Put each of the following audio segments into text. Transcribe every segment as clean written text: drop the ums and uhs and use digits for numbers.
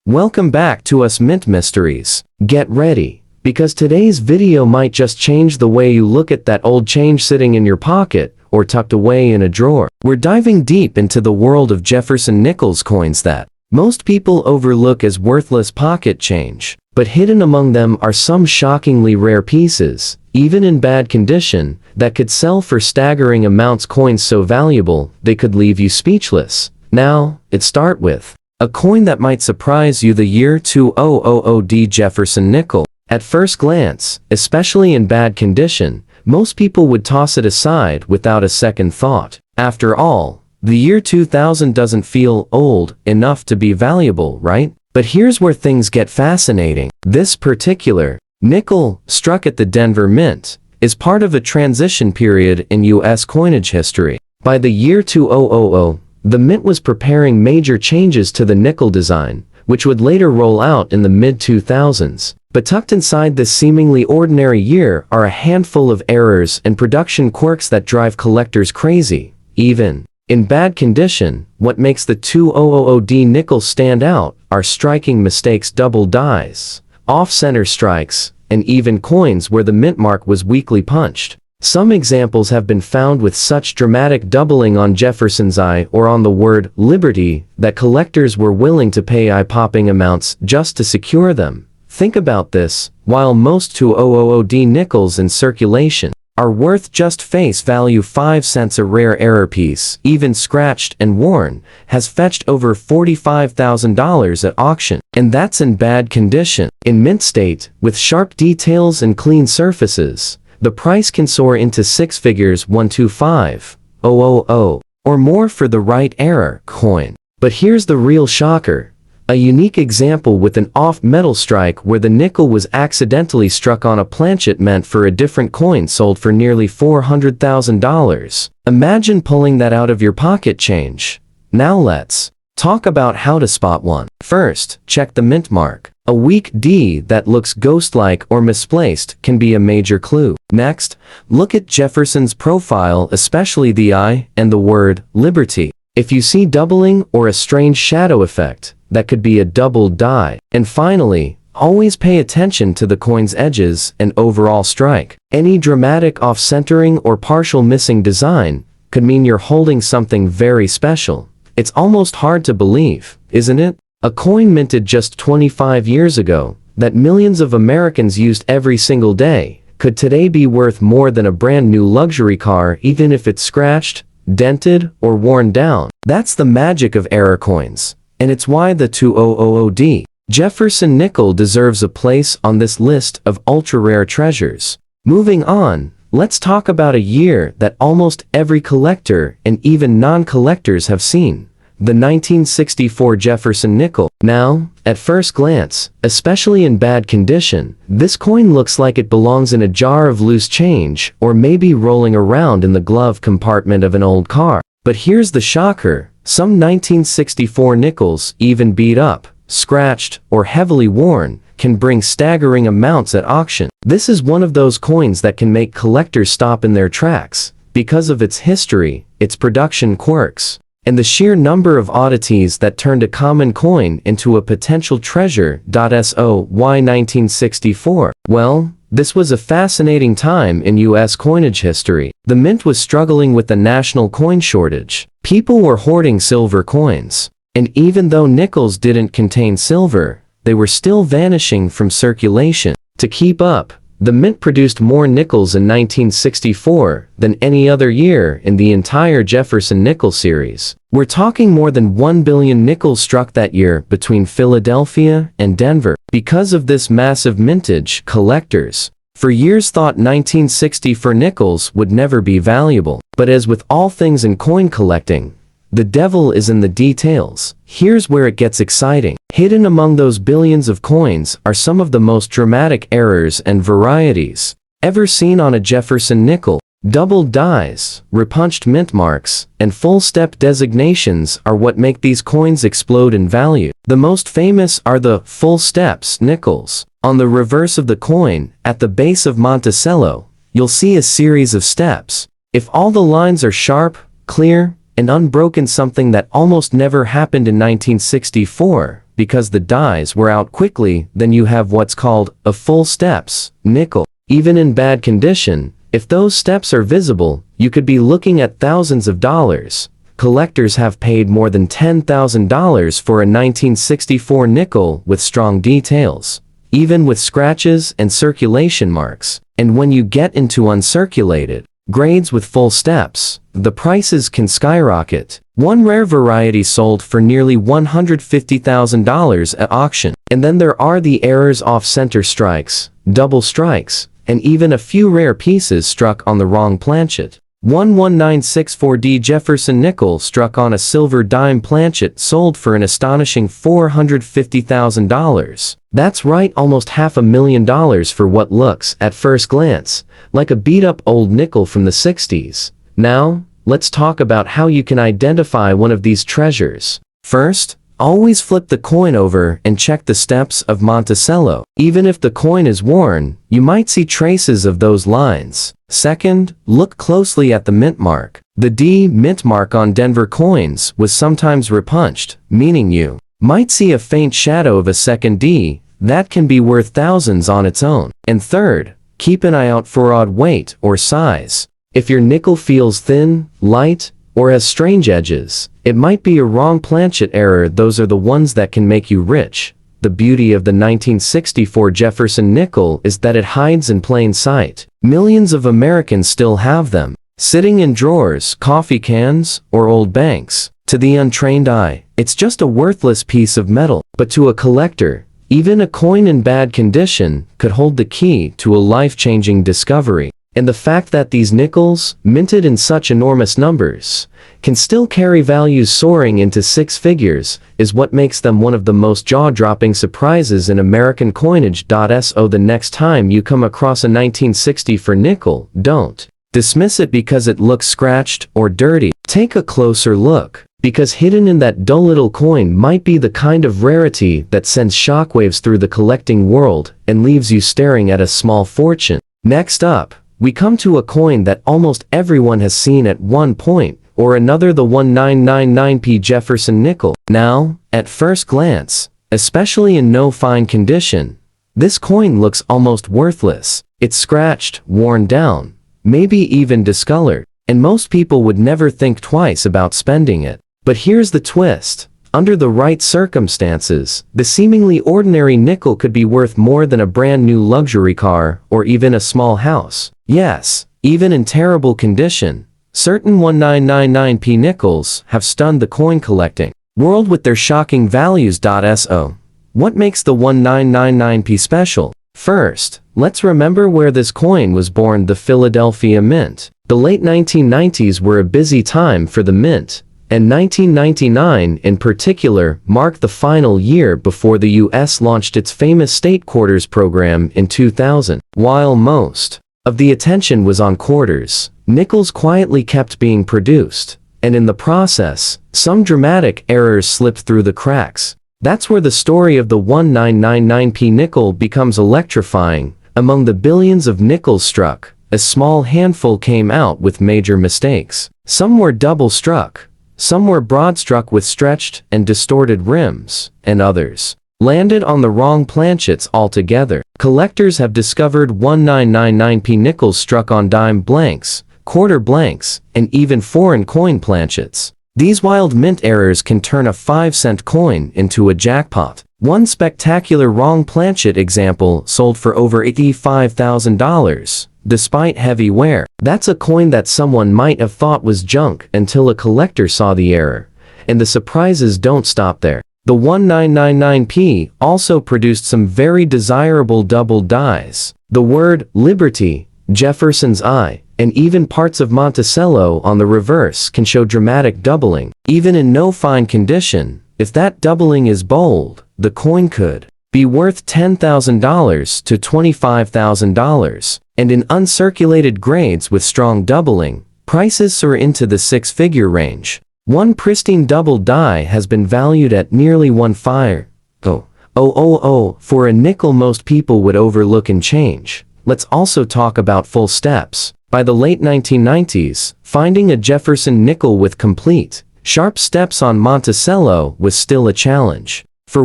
Welcome back to Us Mint Mysteries. Get ready, because today's video might just change the way you look at that old change sitting in your pocket or tucked away in a drawer. We're diving deep into the world of Jefferson Nickel's coins that most people overlook as worthless pocket change, but hidden among them are some shockingly rare pieces, even in bad condition, that could sell for staggering amounts. Coins so valuable they could leave you speechless. Now, let's start with a coin that might surprise you: the year 2000 Jefferson Nickel. At first glance, especially in bad condition, most people would toss it aside without a second thought. After all, the year 2000 doesn't feel old enough to be valuable, right? But here's where things get fascinating. This particular nickel, struck at the Denver Mint, is part of a transition period in U.S. coinage history. By the year 2000, the Mint was preparing major changes to the nickel design, which would later roll out in the mid-2000s. But tucked inside this seemingly ordinary year are a handful of errors and production quirks that drive collectors crazy. Even in bad condition, what makes the 2000 nickel stand out are striking mistakes: double dies, off-center strikes, and even coins where the mint mark was weakly punched. Some examples have been found with such dramatic doubling on Jefferson's eye or on the word liberty that collectors were willing to pay eye-popping amounts just to secure them. Think about this: while most 2000 nickels in circulation are worth just face value 5 cents, a rare error piece, even scratched and worn, has fetched over $45,000 at auction. And that's in bad condition. In mint state, with sharp details and clean surfaces, the price can soar into six figures: 125,000 or more for the right error coin. But here's the real shocker: a unique example with an off-metal strike where the nickel was accidentally struck on a planchet meant for a different coin, sold for nearly $400,000. Imagine pulling that out of your pocket change. Now let's talk about how to spot one. First, check the mint mark. A weak D that looks ghost-like or misplaced can be a major clue. Next, look at Jefferson's profile, especially the eye and the word liberty. If you see doubling or a strange shadow effect, that could be a double die. And finally, always pay attention to the coin's edges and overall strike. Any dramatic off-centering or partial missing design could mean you're holding something very special. It's almost hard to believe, isn't it? A coin minted just 25 years ago, that millions of Americans used every single day, could today be worth more than a brand new luxury car, even if it's scratched, dented, or worn down. That's the magic of error coins, and it's why the 2000 Jefferson Nickel deserves a place on this list of ultra-rare treasures. Moving on, let's talk about a year that almost every collector and even non-collectors have seen: the 1964 Jefferson Nickel. Now, at first glance, especially in bad condition, this coin looks like it belongs in a jar of loose change or maybe rolling around in the glove compartment of an old car. But here's the shocker: some 1964 nickels, even beat up, scratched, or heavily worn, can bring staggering amounts at auction. This is one of those coins that can make collectors stop in their tracks because of its history, its production quirks, and the sheer number of oddities that turned a common coin into a potential treasure. So why 1964? Well, this was a fascinating time in U.S. coinage history. The mint was struggling with the national coin shortage. People were hoarding silver coins. And even though nickels didn't contain silver, they were still vanishing from circulation. To keep up, the mint produced more nickels in 1964 than any other year in the entire Jefferson Nickel series. We're talking more than 1 billion nickels struck that year between Philadelphia and Denver. Because of this massive mintage, collectors for years thought 1964 nickels would never be valuable. But as with all things in coin collecting, the devil is in the details. Here's where it gets exciting. Hidden among those billions of coins are some of the most dramatic errors and varieties ever seen on a Jefferson Nickel. Double dies, repunched mint marks, and full-step designations are what make these coins explode in value. The most famous are the full steps nickels. On the reverse of the coin, at the base of Monticello, you'll see a series of steps. If all the lines are sharp, clear, and unbroken, something that almost never happened in 1964, because the dies were out quickly. Then you have what's called a full steps nickel. Even in bad condition, if those steps are visible, you could be looking at thousands of dollars. Collectors have paid more than $10,000 for a 1964 nickel with strong details, even with scratches and circulation marks. And when you get into uncirculated grades with full steps, the prices can skyrocket. One rare variety sold for nearly $150,000 at auction. And then there are the errors, off-center strikes, double strikes, and even a few rare pieces struck on the wrong planchet. 11964D Jefferson Nickel struck on a silver dime planchet sold for an astonishing $450,000. That's right, almost $500,000 for what looks, at first glance, like a beat-up old nickel from the 60s. Now, let's talk about how you can identify one of these treasures. First, always flip the coin over and check the steps of Monticello. Even if the coin is worn, you might see traces of those lines. Second, look closely at the mint mark. The D mint mark on Denver coins was sometimes repunched, meaning you might see a faint shadow of a second D that can be worth thousands on its own. And third, keep an eye out for odd weight or size. If your nickel feels thin, light, or has strange edges, it might be a wrong planchet error. Those are the ones that can make you rich. The beauty of the 1964 Jefferson Nickel is that it hides in plain sight. Millions of Americans still have them, sitting in drawers, coffee cans, or old banks. To the untrained eye, it's just a worthless piece of metal. But to a collector, even a coin in bad condition could hold the key to a life-changing discovery. And the fact that these nickels, minted in such enormous numbers, can still carry values soaring into six figures is what makes them one of the most jaw-dropping surprises in American coinage. So the next time you come across a 1964 nickel, don't dismiss it because it looks scratched or dirty. Take a closer look, because hidden in that dull little coin might be the kind of rarity that sends shockwaves through the collecting world and leaves you staring at a small fortune. Next up, we come to a coin that almost everyone has seen at one point or another, the 1999p Jefferson Nickel. Now, at first glance, especially in no fine condition, this coin looks almost worthless. It's scratched, worn down, maybe even discolored, and most people would never think twice about spending it. But here's the twist. Under the right circumstances, the seemingly ordinary nickel could be worth more than a brand new luxury car or even a small house. Yes, even in terrible condition, certain 1999p nickels have stunned the coin collecting world with their shocking values. So, what makes the 1999p special? First, let's remember where this coin was born: the Philadelphia Mint. The late 1990s were a busy time for the mint, and 1999 in particular marked the final year before the U.S. launched its famous state quarters program in 2000. While most of the attention was on quarters, nickels quietly kept being produced, and in the process, some dramatic errors slipped through the cracks. That's where the story of the 1999p nickel becomes electrifying. Among the billions of nickels struck, a small handful came out with major mistakes. Some were double struck, some were broad struck with stretched and distorted rims, and others landed on the wrong planchets altogether. Collectors have discovered 1999p nickels struck on dime blanks, quarter blanks, and even foreign coin planchets. These wild mint errors can turn a 5-cent coin into a jackpot. One spectacular wrong planchet example sold for over $85,000, despite heavy wear. That's a coin that someone might have thought was junk until a collector saw the error. And the surprises don't stop there. The 1999p also produced some very desirable double dies. The word Liberty, Jefferson's Eye, and even parts of Monticello on the reverse can show dramatic doubling. Even in no fine condition, if that doubling is bold, the coin could be worth $10,000 to $25,000. And in uncirculated grades with strong doubling, prices soar into the six-figure range. One pristine double die has been valued at nearly $1,500,000 for a nickel most people would overlook and change. Let's also talk about full steps. By the late 1990s, finding a Jefferson Nickel with complete, sharp steps on Monticello was still a challenge. For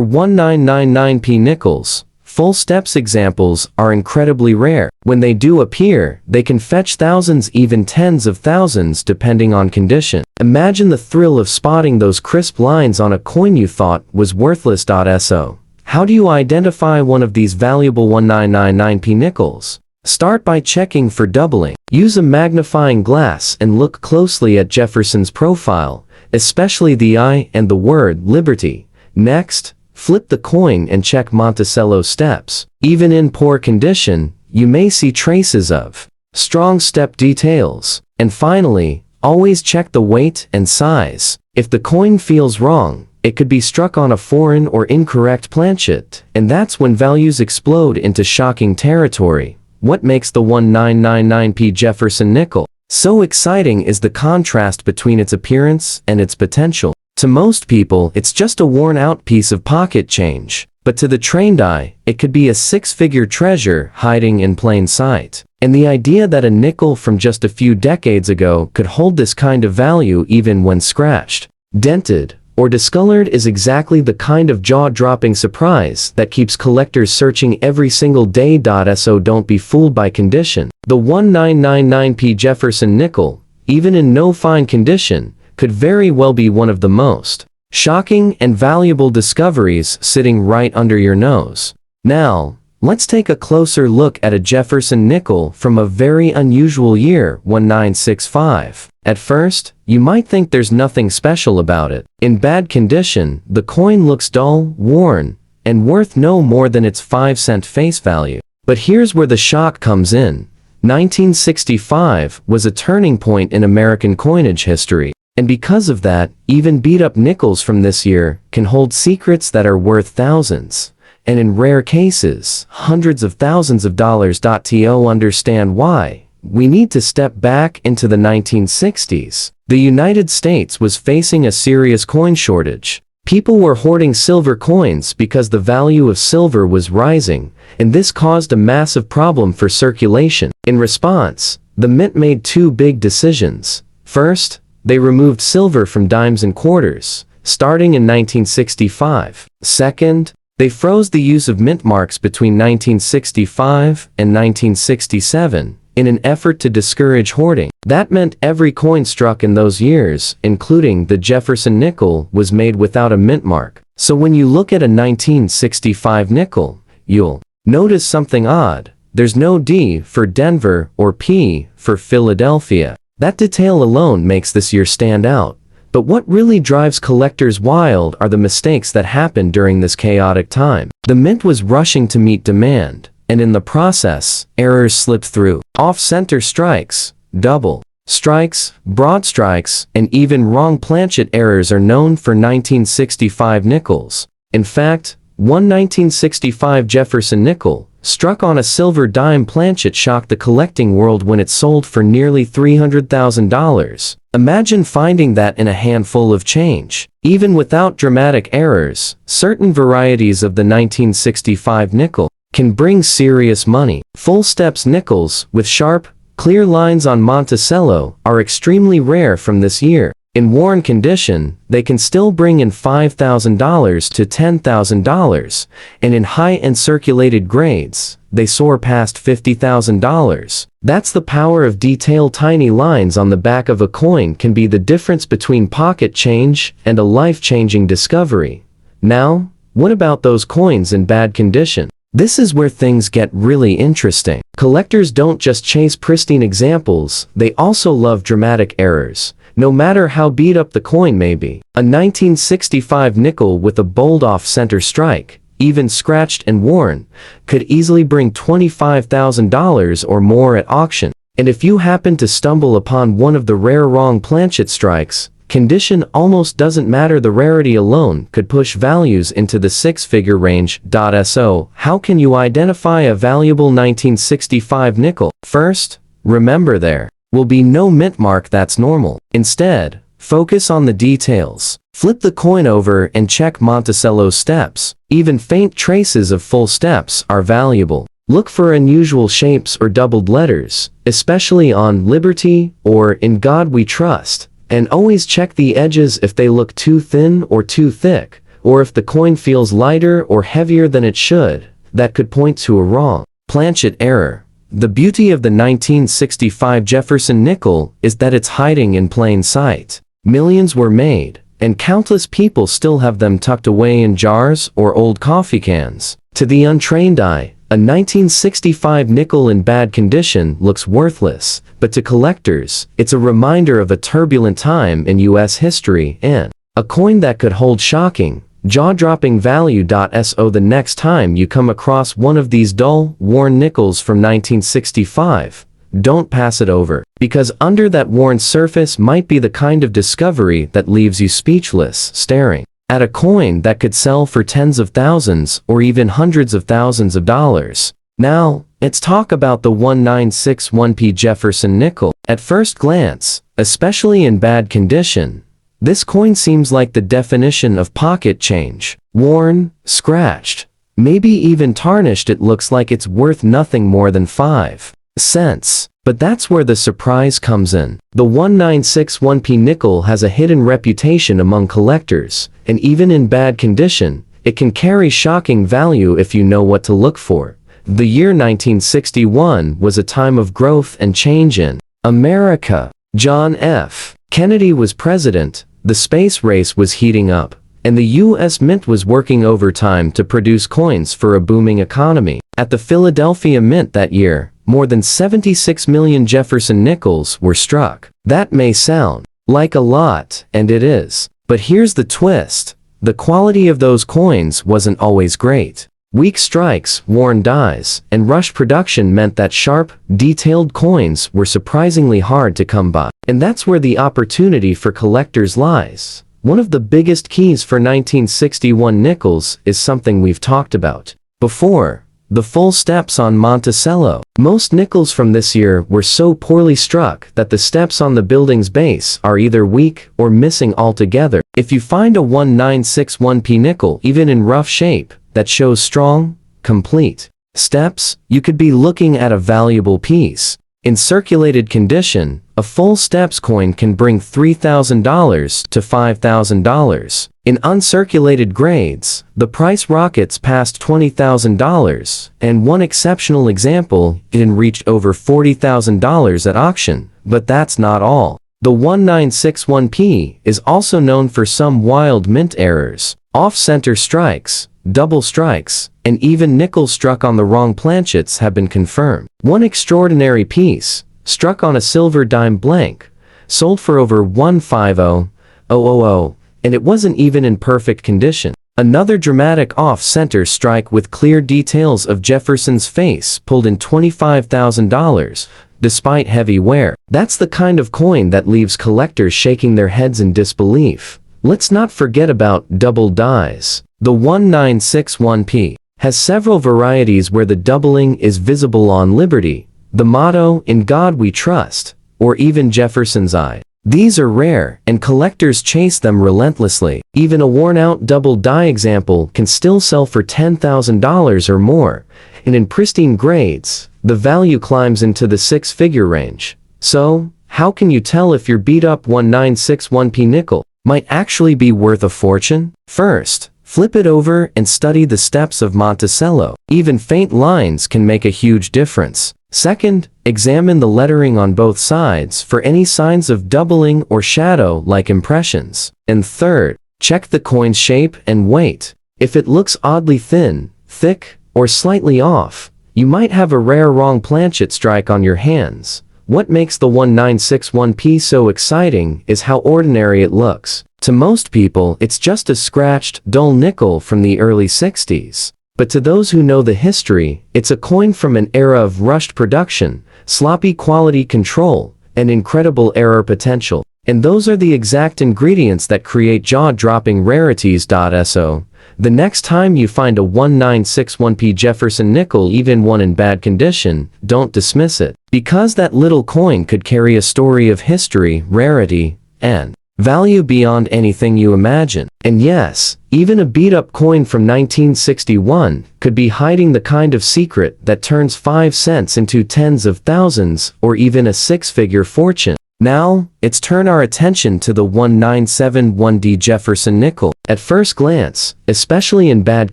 1999p nickels, full steps examples are incredibly rare. When they do appear, they can fetch thousands, even tens of thousands, depending on condition. Imagine the thrill of spotting those crisp lines on a coin you thought was worthless. So, how do you identify one of these valuable 1999p nickels? Start by checking for doubling. Use a magnifying glass and look closely at Jefferson's profile, especially the I and the word Liberty. Next, flip the coin and check Monticello steps. Even in poor condition, you may see traces of strong step details. And finally, always check the weight and size. If the coin feels wrong, it could be struck on a foreign or incorrect planchet, and that's when values explode into shocking territory. What makes the 1999p Jefferson nickel so exciting is the contrast between its appearance and its potential. To most people, it's just a worn-out piece of pocket change, but to the trained eye, it could be a six-figure treasure hiding in plain sight. And the idea that a nickel from just a few decades ago could hold this kind of value even when scratched, dented, or discolored is exactly the kind of jaw-dropping surprise that keeps collectors searching every single day. So don't be fooled by condition. The 1999p Jefferson nickel, even in no fine condition, could very well be one of the most shocking and valuable discoveries sitting right under your nose. Now, let's take a closer look at a Jefferson nickel from a very unusual year, 1965. At first, you might think there's nothing special about it. In bad condition, the coin looks dull, worn, and worth no more than its 5-cent face value. But here's where the shock comes in. 1965 was a turning point in American coinage history. And because of that, even beat-up nickels from this year can hold secrets that are worth thousands, and in rare cases, hundreds of thousands of dollars. To understand why, we need to step back into the 1960s. The United States was facing a serious coin shortage. People were hoarding silver coins because the value of silver was rising, and this caused a massive problem for circulation. In response, the mint made two big decisions. First, they removed silver from dimes and quarters, starting in 1965. Second, they froze the use of mint marks between 1965 and 1967 in an effort to discourage hoarding. That meant every coin struck in those years, including the Jefferson nickel, was made without a mint mark. So when you look at a 1965 nickel, you'll notice something odd. There's no D for Denver or P for Philadelphia. That detail alone makes this year stand out. But what really drives collectors wild are the mistakes that happened during this chaotic time. The mint was rushing to meet demand, and in the process, errors slipped through. Off-center strikes, double strikes, broad strikes, and even wrong planchet errors are known for 1965 nickels. In fact, one 1965 Jefferson nickel, struck on a silver dime planchet, shocked the collecting world when it sold for nearly $300,000. Imagine finding that in a handful of change. Even without dramatic errors, certain varieties of the 1965 nickel can bring serious money. Full steps nickels with sharp, clear lines on Monticello are extremely rare from this year. In worn condition, they can still bring in $5,000 to $10,000, and in high-end circulated grades, they soar past $50,000. That's the power of detail. Tiny lines on the back of a coin can be the difference between pocket change and a life-changing discovery. Now, what about those coins in bad condition? This is where things get really interesting. Collectors don't just chase pristine examples, they also love dramatic errors, no matter how beat up the coin may be. A 1965 nickel with a bold off-center strike, even scratched and worn, could easily bring $25,000 or more at auction. And if you happen to stumble upon one of the rare wrong planchet strikes, condition almost doesn't matter. The rarity alone could push values into the six-figure range. So, how can you identify a valuable 1965 nickel? First, remember there will be no mint mark. That's normal. Instead, focus on the details. Flip the coin over and check Monticello's steps. Even faint traces of full steps are valuable. Look for unusual shapes or doubled letters, especially on Liberty or In God We Trust. And always check the edges if they look too thin or too thick, or if the coin feels lighter or heavier than it should, that could point to a wrong-planchet error. The beauty of the 1965 Jefferson Nickel is that it's hiding in plain sight. Millions were made, and countless people still have them tucked away in jars or old coffee cans. To the untrained eye, a 1965 nickel in bad condition looks worthless, but to collectors, it's a reminder of a turbulent time in U.S. history and a coin that could hold shocking, jaw-dropping value. So the next time you come across one of these dull, worn nickels from 1965, don't pass it over, because under that worn surface might be the kind of discovery that leaves you speechless, staring at a coin that could sell for tens of thousands or even hundreds of thousands of dollars. Now, let's talk about the 1961p Jefferson Nickel. At first glance, especially in bad condition, this coin seems like the definition of pocket change. Worn, scratched, maybe even tarnished. It looks like it's worth nothing more than 5 cents. But that's where the surprise comes in. The 1961p nickel has a hidden reputation among collectors, and even in bad condition, it can carry shocking value if you know what to look for. The year 1961 was a time of growth and change in America. John F. Kennedy was president, the space race was heating up, and the U.S. Mint was working overtime to produce coins for a booming economy. At the Philadelphia Mint that year, more than 76 million Jefferson nickels were struck. That may sound like a lot, and it is. But here's the twist. The quality of those coins wasn't always great. Weak strikes, worn dies, and rush production meant that sharp, detailed coins were surprisingly hard to come by. And that's where the opportunity for collectors lies. One of the biggest keys for 1961 nickels is something we've talked about before. The full steps on Monticello. Most nickels from this year were so poorly struck that the steps on the building's base are either weak or missing altogether. If you find a 1961p nickel, even in rough shape, that shows strong, complete steps, you could be looking at a valuable piece. In circulated condition, a full steps coin can bring $3,000 to $5,000. In uncirculated grades, the price rockets past $20,000, and one exceptional example even reached over $40,000 at auction. But that's not all. The 1961p is also known for some wild mint errors, off-center strikes, double strikes, and even nickels struck on the wrong planchets have been confirmed. One extraordinary piece, struck on a silver dime blank, sold for over $150,000, and it wasn't even in perfect condition. Another dramatic off-center strike with clear details of Jefferson's face pulled in $25,000, despite heavy wear. That's the kind of coin that leaves collectors shaking their heads in disbelief. Let's not forget about double dies. The 1961p has several varieties where the doubling is visible on Liberty, the motto, "In God We Trust," or even Jefferson's eye. These are rare, and collectors chase them relentlessly. Even a worn-out double die example can still sell for $10,000 or more, and in pristine grades, the value climbs into the six-figure range. So, how can you tell if your beat-up 1961p nickel might actually be worth a fortune? First, flip it over and study the steps of Monticello. Even faint lines can make a huge difference. Second, examine the lettering on both sides for any signs of doubling or shadow-like impressions. And third, check the coin's shape and weight. If it looks oddly thin, thick, or slightly off, you might have a rare wrong planchet strike on your hands. What makes the 1961p so exciting is how ordinary it looks. To most people, it's just a scratched, dull nickel from the early 60s. But to those who know the history, it's a coin from an era of rushed production, sloppy quality control, and incredible error potential. And those are the exact ingredients that create jaw-dropping rarities. So, the next time you find a 1961p Jefferson Nickel, even one in bad condition, don't dismiss it. Because that little coin could carry a story of history, rarity, and value beyond anything you imagine. And yes, even a beat-up coin from 1961 could be hiding the kind of secret that turns 5 cents into tens of thousands or even a six-figure fortune. Now, let's turn our attention to the 1971D Jefferson Nickel. At first glance, especially in bad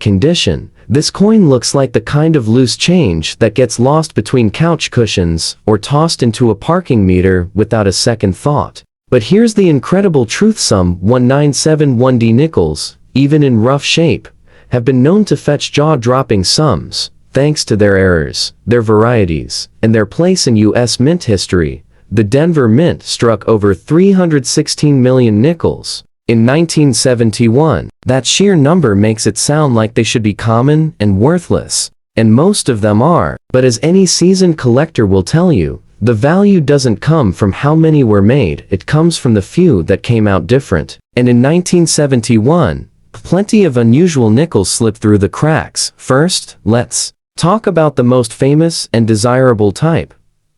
condition, this coin looks like the kind of loose change that gets lost between couch cushions or tossed into a parking meter without a second thought. But here's the incredible truth: some 1971D nickels, even in rough shape, have been known to fetch jaw-dropping sums, thanks to their errors, their varieties, and their place in U.S. mint history. The Denver Mint struck over 316 million nickels in 1971. That sheer number makes it sound like they should be common and worthless, and most of them are. But as any seasoned collector will tell you, the value doesn't come from how many were made, it comes from the few that came out different. And in 1971, plenty of unusual nickels slipped through the cracks. First, let's talk about the most famous and desirable type: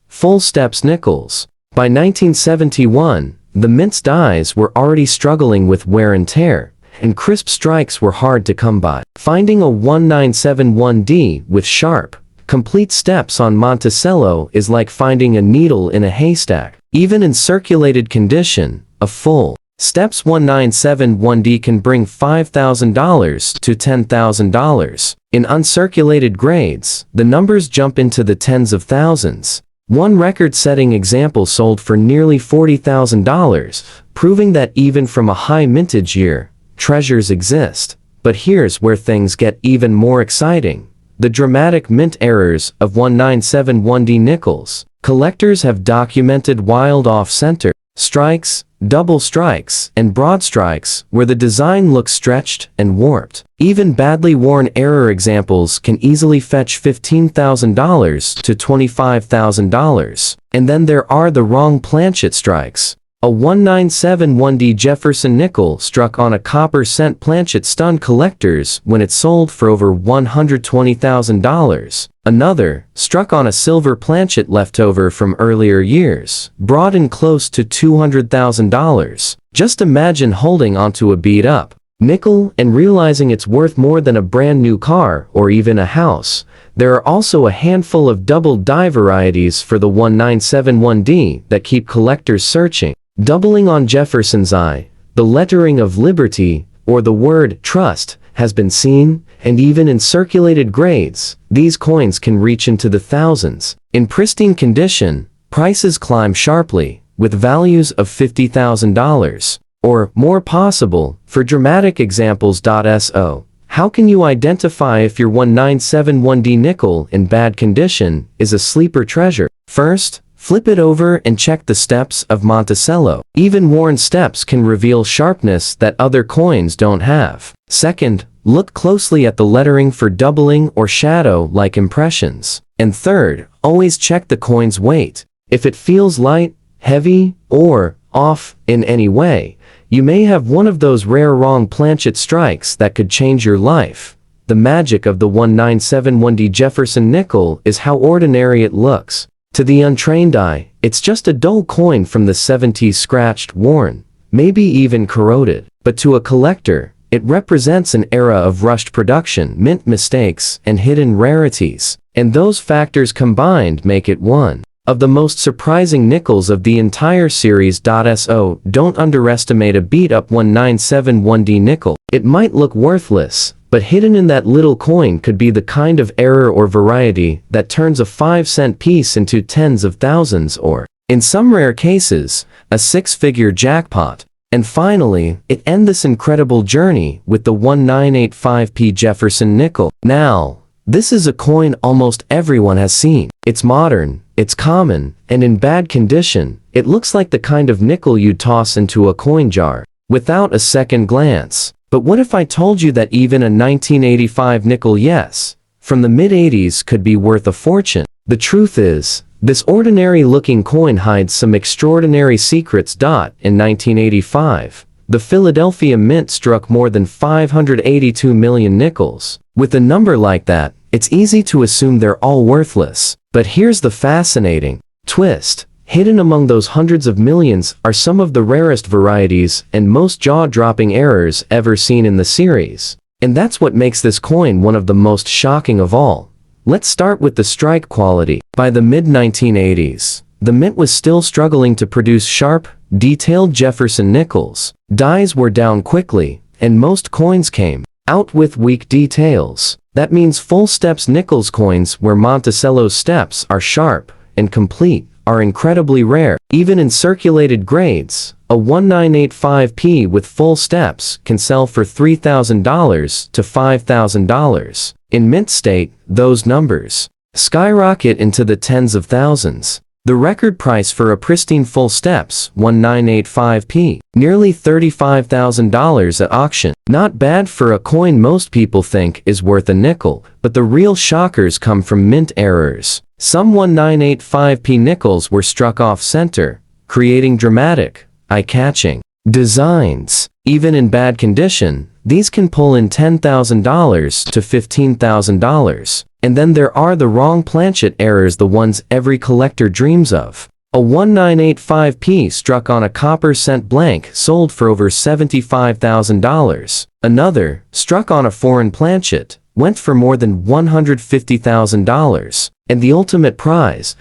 full steps nickels. By 1971, the mint's dies were already struggling with wear and tear, and crisp strikes were hard to come by. Finding a 1971D with sharp, complete steps on Monticello is like finding a needle in a haystack. Even in circulated condition, a full steps 1971D can bring $5,000 to $10,000. In uncirculated grades, the numbers jump into the tens of thousands. One record-setting example sold for nearly $40,000, proving that even from a high mintage year, treasures exist. But here's where things get even more exciting: the dramatic mint errors of 1971D nickels. Collectors have documented wild off-center strikes, double strikes, and broad strikes where the design looks stretched and warped. Even badly worn error examples can easily fetch $15,000 to $25,000. And then there are the wrong-planchet strikes. A 1971D Jefferson Nickel struck on a copper cent planchet stunned collectors when it sold for over $120,000. Another, struck on a silver planchet leftover from earlier years, brought in close to $200,000. Just imagine holding onto a beat-up nickel and realizing it's worth more than a brand new car or even a house. There are also a handful of double die varieties for the 1971D that keep collectors searching. Doubling on Jefferson's eye, the lettering of Liberty, or the word trust, has been seen, and even in circulated grades, these coins can reach into the thousands. In pristine condition, prices climb sharply, with values of $50,000 or more possible. For dramatic examples. So, how can you identify if your 1971D nickel in bad condition is a sleeper treasure? First, flip it over and check the steps of Monticello. Even worn steps can reveal sharpness that other coins don't have. Second, look closely at the lettering for doubling or shadow-like impressions. And third, always check the coin's weight. If it feels light, heavy, or off in any way, you may have one of those rare wrong-planchet strikes that could change your life. The magic of the 1971D Jefferson Nickel is how ordinary it looks. To the untrained eye, it's just a dull coin from the 70s, scratched, worn, maybe even corroded. But to a collector, it represents an era of rushed production, mint mistakes, and hidden rarities. And those factors combined make it one of the most surprising nickels of the entire series. So, don't underestimate a beat-up 1971D nickel. It might look worthless, but hidden in that little coin could be the kind of error or variety that turns a 5-cent piece into tens of thousands or, in some rare cases, a 6-figure jackpot. And finally, it ends this incredible journey with the 1985P Jefferson Nickel. Now, this is a coin almost everyone has seen. It's modern, it's common, and in bad condition, it looks like the kind of nickel you'd toss into a coin jar without a second glance. But what if I told you that even a 1985 nickel, yes, from the mid-80s, could be worth a fortune? The truth is, this ordinary-looking coin hides some extraordinary secrets. In 1985, the Philadelphia Mint struck more than 582 million nickels. With a number like that, it's easy to assume they're all worthless. But here's the fascinating twist. Hidden among those hundreds of millions are some of the rarest varieties and most jaw-dropping errors ever seen in the series. And that's what makes this coin one of the most shocking of all. Let's start with the strike quality. By the mid-1980s, the mint was still struggling to produce sharp, detailed Jefferson nickels. Dies were down quickly, and most coins came out with weak details. That means full steps nickels coins where Monticello's steps are sharp and complete are incredibly rare. Even in circulated grades, a 1985p with full steps can sell for $3,000 to $5,000. In mint state, those numbers skyrocket into the tens of thousands. The record price for a pristine full steps 1985p, nearly $35,000 at auction. Not bad for a coin most people think is worth a nickel, but the real shockers come from mint errors. Some 1985p nickels were struck off center, creating dramatic, eye-catching designs. Even in bad condition, these can pull in $10,000 to $15,000. And then there are the wrong-planchet errors, the ones every collector dreams of. A 1985p struck on a copper cent blank sold for over $75,000. Another, struck on a foreign planchet, went for more than $150,000. And the ultimate prize,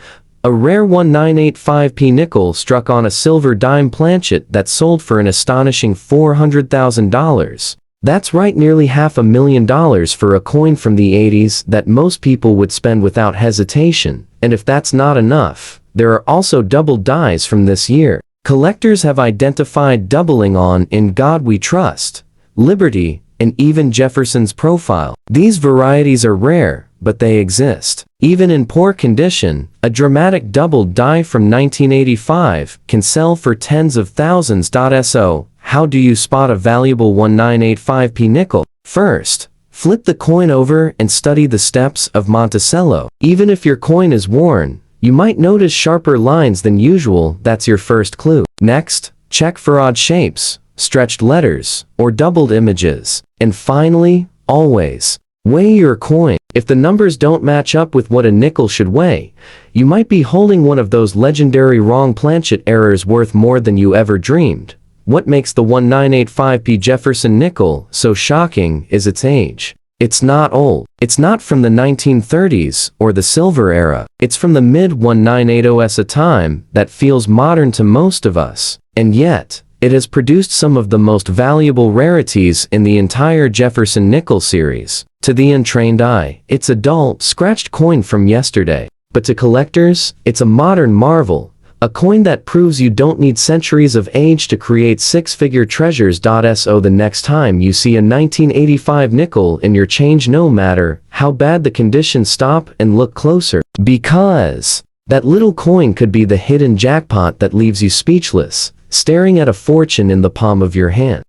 a rare 1985p nickel struck on a silver dime planchet that sold for an astonishing $400,000. That's right, nearly $500,000 for a coin from the 80s that most people would spend without hesitation. And if that's not enough, there are also double dies from this year. Collectors have identified doubling on In God We Trust, Liberty, and even Jefferson's profile. These varieties are rare, but they exist. Even in poor condition, a dramatic doubled die from 1985 can sell for tens of thousands. So, how do you spot a valuable 1985p nickel? First, flip the coin over and study the steps of Monticello. Even if your coin is worn, you might notice sharper lines than usual. That's your first clue. Next, check for odd shapes, stretched letters, or doubled images. And finally, always, weigh your coin. If the numbers don't match up with what a nickel should weigh, you might be holding one of those legendary wrong-planchet errors worth more than you ever dreamed. What makes the 1985p Jefferson nickel so shocking is its age. It's not old. It's not from the 1930s or the silver era. It's from the mid-1980s, a time that feels modern to most of us. And yet, it has produced some of the most valuable rarities in the entire Jefferson Nickel series. To the untrained eye, it's a dull, scratched coin from yesterday. But to collectors, it's a modern marvel. A coin that proves you don't need centuries of age to create six-figure treasures. So the next time you see a 1985 nickel in your change, no matter how bad the condition, stop and look closer. Because that little coin could be the hidden jackpot that leaves you speechless, staring at a fortune in the palm of your hand.